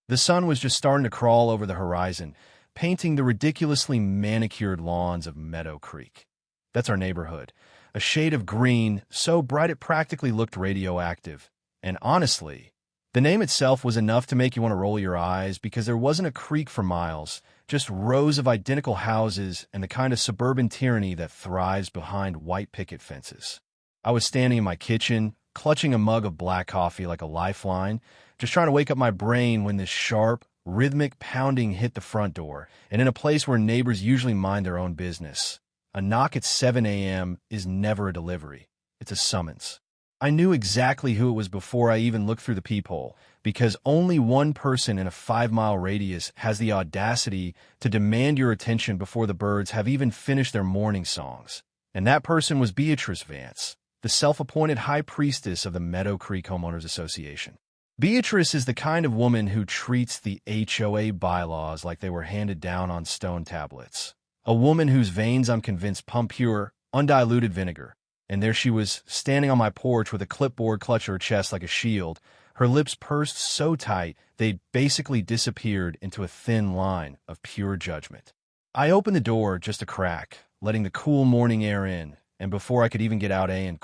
The sun was just starting to crawl over the horizon, painting the ridiculously manicured lawns of Meadow Creek. That's our neighborhood. A shade of green, so bright it practically looked radioactive. And honestly, the name itself was enough to make you want to roll your eyes because there wasn't a creek for miles, just rows of identical houses and the kind of suburban tyranny that thrives behind white picket fences. I was standing in my kitchen, clutching a mug of black coffee like a lifeline, just trying to wake up my brain when this sharp, rhythmic pounding hit the front door, and in a place where neighbors usually mind their own business. A knock at 7 a.m. is never a delivery. It's a summons. I knew exactly who it was before I even looked through the peephole, because only one person in a 5-mile radius has the audacity to demand your attention before the birds have even finished their morning songs. And that person was Beatrice Vance, the self-appointed high priestess of the Meadow Creek Homeowners Association. Beatrice is the kind of woman who treats the HOA bylaws like they were handed down on stone tablets. A woman whose veins I'm convinced pump pure, undiluted vinegar. And there she was, standing on my porch with a clipboard clutched to her chest like a shield, her lips pursed so tight they'd basically disappeared into a thin line of pure judgment. I opened the door just a crack, letting the cool morning air in, and before I could even get out a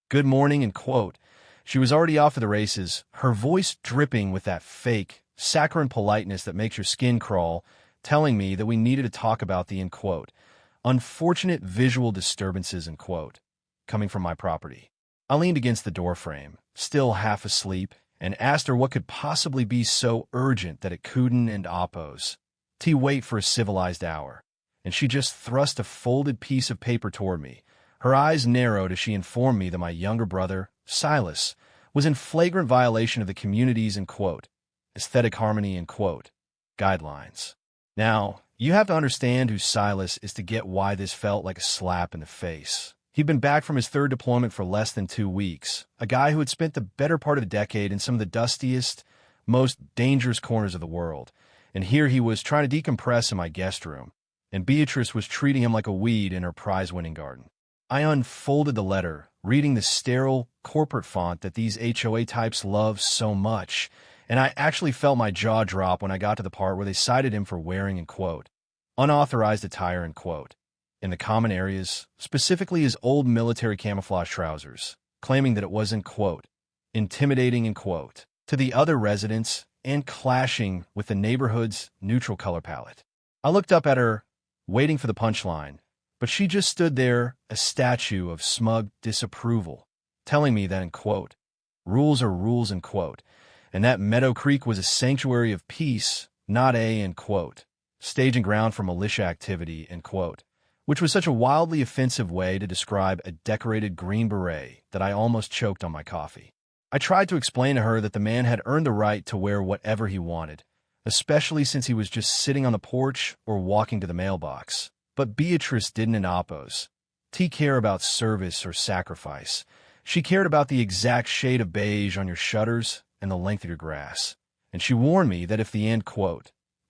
good morning, she was already off to the races, her voice dripping with that fake, saccharine politeness that makes your skin crawl, telling me that we needed to talk about the unfortunate visual disturbances coming from my property. I leaned against the doorframe, still half asleep, and asked her what could possibly be so urgent that it couldn't and oppose. Wait for a civilized hour. And she just thrust a folded piece of paper toward me. Her eyes narrowed as she informed me that my younger brother, Silas, was in flagrant violation of the community's aesthetic harmony guidelines. Now, you have to understand who Silas is to get why this felt like a slap in the face. He'd been back from his third deployment for less than 2 weeks, a guy who had spent the better part of a decade in some of the dustiest, most dangerous corners of the world. And here he was trying to decompress in my guest room, and Beatrice was treating him like a weed in her prize-winning garden. I unfolded the letter, reading the sterile, corporate font that these HOA types love so much, and I actually felt my jaw drop when I got to the part where they cited him for wearing unauthorized attire in the common areas, specifically his old military camouflage trousers, claiming that it was intimidating to the other residents and clashing with the neighborhood's neutral color palette. I looked up at her, waiting for the punchline, but she just stood there, a statue of smug disapproval, telling me that rules are rules and that Meadow Creek was a sanctuary of peace, not a staging ground for militia activity which was such a wildly offensive way to describe a decorated Green Beret that I almost choked on my coffee. I tried to explain to her that the man had earned the right to wear whatever he wanted, especially since he was just sitting on the porch or walking to the mailbox. But Beatrice didn't oppose. Care about service or sacrifice. She cared about the exact shade of beige on your shutters and the length of your grass. And she warned me that if the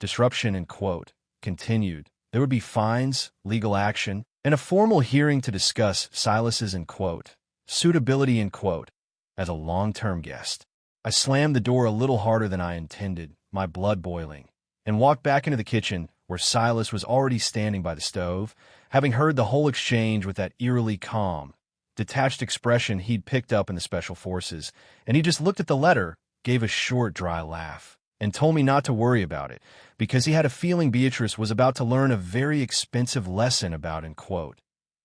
disruption continued, there would be fines, legal action, and a formal hearing to discuss Silas's suitability as a long-term guest. I slammed the door a little harder than I intended, my blood boiling, and walked back into the kitchen where Silas was already standing by the stove, having heard the whole exchange with that eerily calm, detached expression he'd picked up in the Special Forces, and he just looked at the letter, gave a short, dry laugh, and told me not to worry about it, because he had a feeling Beatrice was about to learn a very expensive lesson about,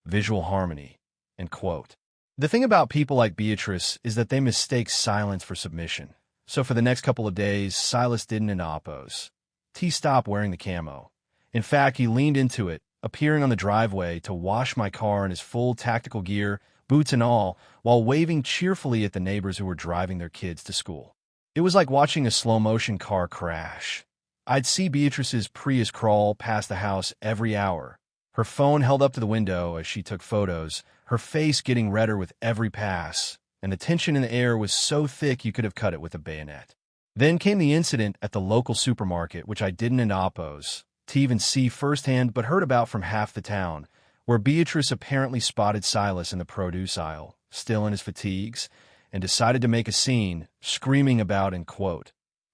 visual harmony, The thing about people like Beatrice is that they mistake silence for submission. So for the next couple of days, Silas didn't oppose. He stopped wearing the camo. In fact, he leaned into it, appearing on the driveway to wash my car in his full tactical gear, boots and all, while waving cheerfully at the neighbors who were driving their kids to school. It was like watching a slow-motion car crash. I'd see Beatrice's Prius crawl past the house every hour, her phone held up to the window as she took photos, her face getting redder with every pass, and the tension in the air was so thick you could have cut it with a bayonet. Then came the incident at the local supermarket, which I didn't oppose to even see firsthand but heard about from half the town, where Beatrice apparently spotted Silas in the produce aisle, still in his fatigues, and decided to make a scene, screaming about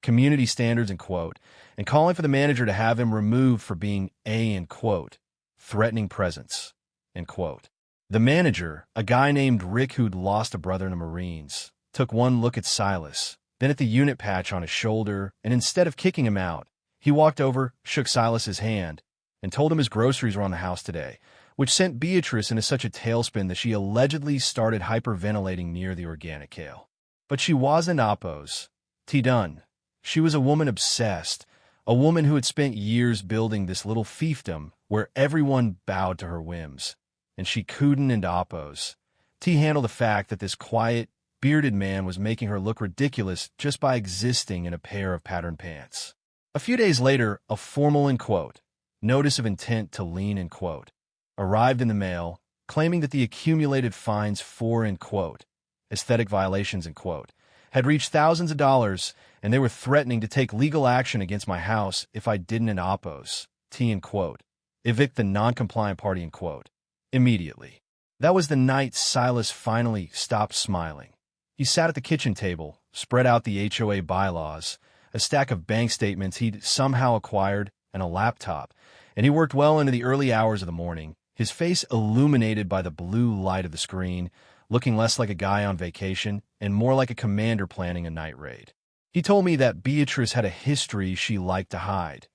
community standards, end quote, and calling for the manager to have him removed for being a, end quote, threatening presence, end quote. The manager, a guy named Rick who'd lost a brother in the Marines, took one look at Silas, then at the unit patch on his shoulder, and instead of kicking him out, he walked over, shook Silas's hand, and told him his groceries were on the house today, which sent Beatrice into such a tailspin that she allegedly started hyperventilating near the organic kale. But she wasn't Oppos. T-done. She was a woman obsessed, a woman who had spent years building this little fiefdom where everyone bowed to her whims, and she couldn't and Oppos. T handled the fact that this quiet, bearded man was making her look ridiculous just by existing in a pair of patterned pants. A few days later, a formal, end quote, notice of intent to lien, end quote, arrived in the mail, claiming that the accumulated fines for, end quote, aesthetic violations, end quote, had reached thousands of dollars, and they were threatening to take legal action against my house if I didn't, in Oppos, T, end quote, evict the non-compliant party, end quote, immediately. That was the night Silas finally stopped smiling. He sat at the kitchen table, spread out the HOA bylaws, a stack of bank statements he'd somehow acquired, and a laptop, and he worked well into the early hours of the morning, his face illuminated by the blue light of the screen, looking less like a guy on vacation and more like a commander planning a night raid. He told me that Beatrice had a history she liked to hide,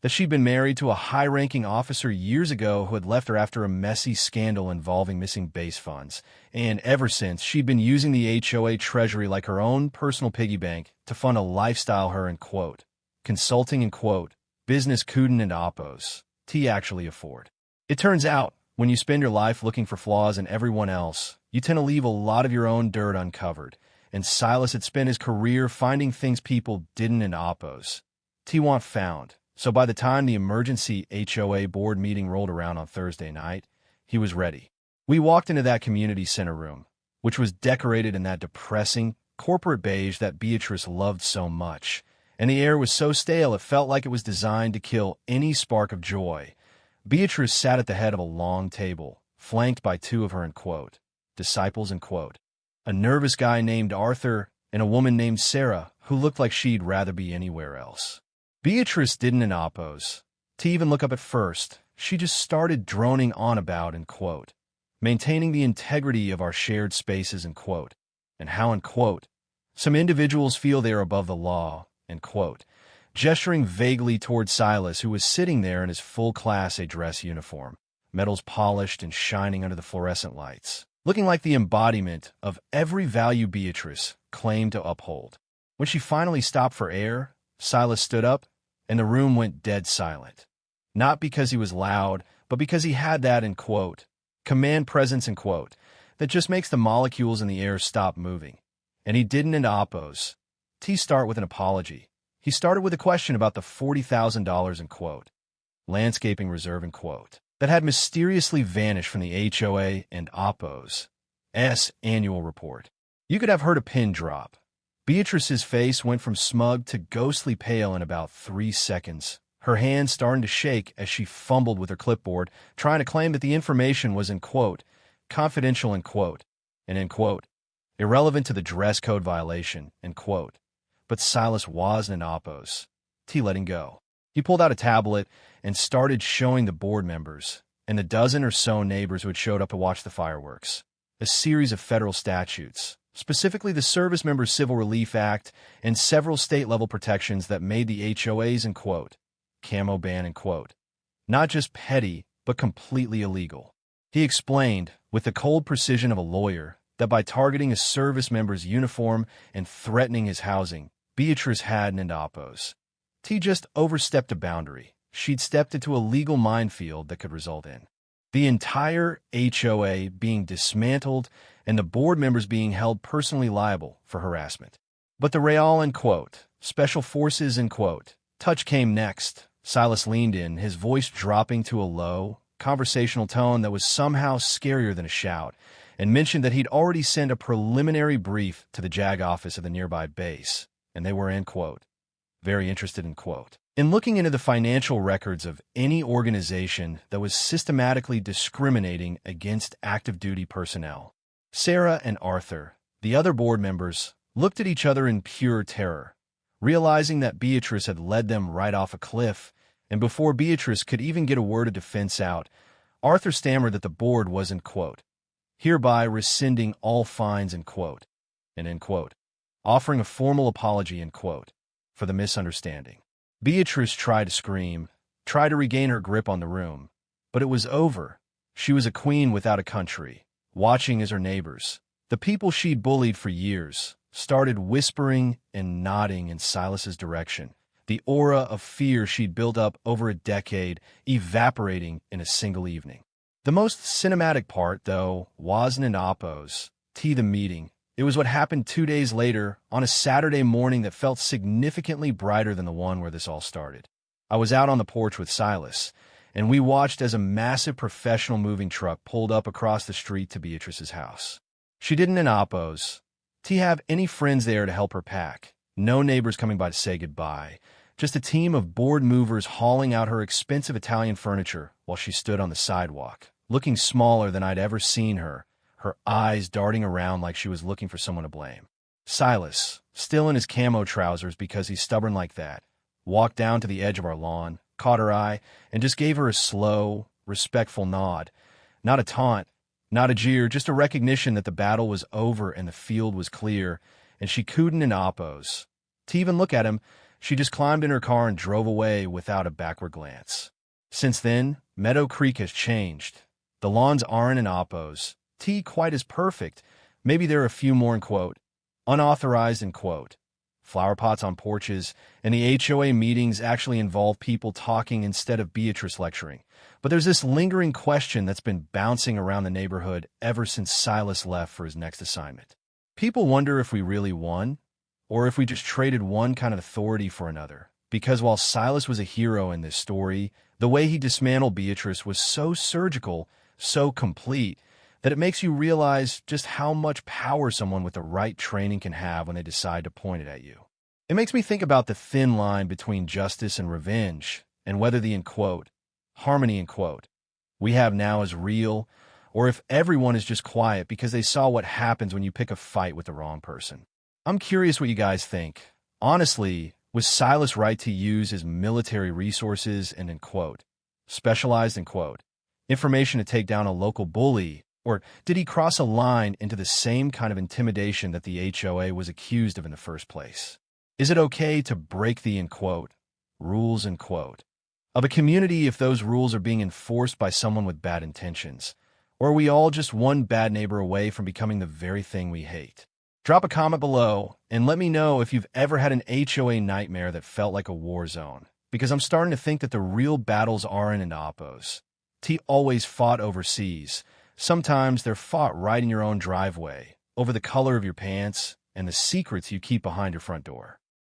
that she'd been married to a high-ranking officer years ago who had left her after a messy scandal involving missing base funds, and ever since, she'd been using the HOA treasury like her own personal piggy bank to fund a lifestyle her, end quote, consulting, end quote, business couldn't and Oppos, T actually afford. It turns out, when you spend your life looking for flaws in everyone else, you tend to leave a lot of your own dirt uncovered, and Silas had spent his career finding things people didn't in Oppos. T want found. So by the time the emergency HOA board meeting rolled around on Thursday night, he was ready. We walked into that community center room, which was decorated in that depressing, corporate beige that Beatrice loved so much, and the air was so stale it felt like it was designed to kill any spark of joy. Beatrice sat at the head of a long table, flanked by two of her, end quote, disciples, end quote, a nervous guy named Arthur and a woman named Sarah who looked like she'd rather be anywhere else. Beatrice didn't in Oppos. To even look up at first, she just started droning on about, end quote, maintaining the integrity of our shared spaces, end quote, and how, end quote, some individuals feel they are above the law, end quote, gesturing vaguely toward Silas, who was sitting there in his full Class A dress uniform, metals polished and shining under the fluorescent lights, looking like the embodiment of every value Beatrice claimed to uphold. When she finally stopped for air, Silas stood up, and the room went dead silent. Not because he was loud, but because he had that, end quote, command presence, end quote, that just makes the molecules in the air stop moving. And he didn't in Oppos. T start with an apology. He started with a question about the $40,000, end quote, landscaping reserve, end quote, that had mysteriously vanished from the HOA and Oppos' annual report. You could have heard a pin drop. Beatrice's face went from smug to ghostly pale in about 3 seconds, her hands starting to shake as she fumbled with her clipboard, trying to claim that the information was, end quote, confidential, end quote, and, end quote, irrelevant to the dress code violation, end quote. But Silas wasn't in Oppos. T letting go. He pulled out a tablet and started showing the board members and the dozen or so neighbors who had showed up to watch the fireworks a series of federal statutes, specifically the Service Members Civil Relief Act and several state-level protections that made the HOAs, end quote, camo ban, end quote, not just petty, but completely illegal. He explained, with the cold precision of a lawyer, that by targeting a service member's uniform and threatening his housing, Beatrice hadn't in Oppos. T just overstepped a boundary. She'd stepped into a legal minefield that could result in the entire HOA being dismantled and the board members being held personally liable for harassment. But the Real, end quote, Special Forces, end quote, touch came next. Silas leaned in, his voice dropping to a low, conversational tone that was somehow scarier than a shout, and mentioned that he'd already sent a preliminary brief to the JAG office of the nearby base, and they were, end quote, very interested, end quote, in looking into the financial records of any organization that was systematically discriminating against active duty personnel. Sarah and Arthur, the other board members, looked at each other in pure terror. realizing that Beatrice had led them right off a cliff, and before Beatrice could even get a word of defense out, Arthur stammered that the board wasn't, quote, hereby rescinding all fines, end quote, and end quote, offering a formal apology, end quote, for the misunderstanding. Beatrice tried to scream, tried to regain her grip on the room, but it was over. She was a queen without a country, watching as her neighbors, the people she'd bullied for years, started whispering and nodding in Silas's direction, the aura of fear she'd built up over a decade evaporating in a single evening. The most cinematic part, though, wasn't in Apo's, the meeting. It was what happened 2 days later, on a Saturday morning that felt significantly brighter than the one where this all started. I was out on the porch with Silas, and we watched as a massive professional moving truck pulled up across the street to Beatrice's house. She didn't in Apo's. Have any friends there to help her pack. No neighbors coming by to say goodbye. Just a team of bored movers hauling out her expensive Italian furniture while she stood on the sidewalk, looking smaller than I'd ever seen her, her eyes darting around like she was looking for someone to blame. Silas, still in his camo trousers because he's stubborn like that, walked down to the edge of our lawn, caught her eye, and just gave her a slow, respectful nod. Not a taunt, not a jeer, just a recognition that the battle was over and the field was clear, and she couldn't in Apo's. To even look at him, she just climbed in her car and drove away without a backward glance. Since then, Meadow Creek has changed. The lawns aren't in Apo's. Quite as perfect. Maybe there are a few more, in quote, unauthorized, in quote, flower pots on porches, and the HOA meetings actually involve people talking instead of Beatrice lecturing. But there's this lingering question that's been bouncing around the neighborhood ever since Silas left for his next assignment. People wonder if we really won, or if we just traded one kind of authority for another. Because while Silas was a hero in this story, the way he dismantled Beatrice was so surgical, so complete, that it makes you realize just how much power someone with the right training can have when they decide to point it at you. It makes me think about the thin line between justice and revenge, and whether the, in quote, harmony, in quote, we have now is real, or if everyone is just quiet because they saw what happens when you pick a fight with the wrong person. I'm curious what you guys think. Honestly, was Silas right to use his military resources and, in quote, specialized, in quote, information to take down a local bully? Or did he cross a line into the same kind of intimidation that the HOA was accused of in the first place? Is it okay to break the, in quote, rules, in quote, of a community if those rules are being enforced by someone with bad intentions? Or are we all just one bad neighbor away from becoming the very thing we hate? Drop a comment below and let me know if you've ever had an HOA nightmare that felt like a war zone, because I'm starting to think that the real battles aren't in Apo's. Always fought overseas. Sometimes they're fought right in your own driveway, over the color of your pants and the secrets you keep behind your front door.